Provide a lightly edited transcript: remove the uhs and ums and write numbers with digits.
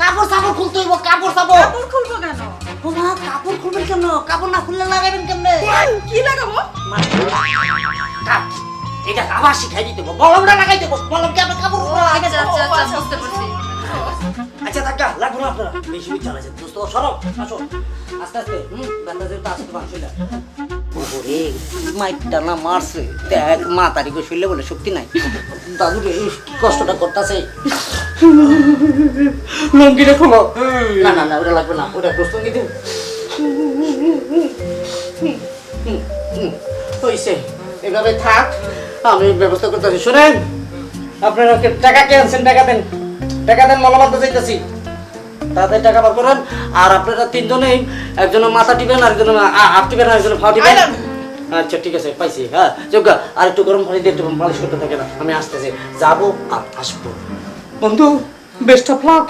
কাপড় সাপড় খুলতে হইব, কাপড় সাপড়। কাপড় খুলবো কেন? ও মা, কাপড় খুলবেন কেন? কাপড় না খুললে লাগাবেন কেমনে? কি লাগাবো? কাপ, এটা আবার শিখাই দিতে হবে। বলমটা লাগাই দেবো, বলম কি আপনার কাপড় উপরে লাগাই দেবো? আচ্ছা বুঝতে পারছি। আচ্ছা টাকা লাগবে না আপনারা, বেশি বেশি চালাইছেন দোস্ত। সরব, আসো আস্তে আস্তে। ব্যথা যেহেতু আসতে পারছি না। ওরে মাইকটা না মারছে, দেখ মা তারিখে শুনলে বলে শক্তি নাই। দাদু রে কি কষ্টটা করতেছে। লঙ্গিটা খোলো। না না না, ওটা লাগবে না, ওটা দোস্ত কিন্তু হইছে। এভাবে থাক, আমি ব্যবস্থা করতেছি। শোনেন, আপনারা টাকা কে আনছেন? টাকা দেন, টাকা দেন, মলামাতে যাইতেছি। তাদের টাকা বার করেন। আর আপনারা তিনজনেই, একজনের মাথা টিপেন, আরেকজনের হাত টিপেন, আরেকজনের পা টিপেন। আচ্ছা ঠিক আছে, পাইছি। হ্যাঁ যোগ্য, আর একটু গরম পানি দিয়ে একটু পালিশ করতে থাকে না। আমি আসতেছি, যাবো আর আসবো। বন্ধু, বেস্ট অফ লাক।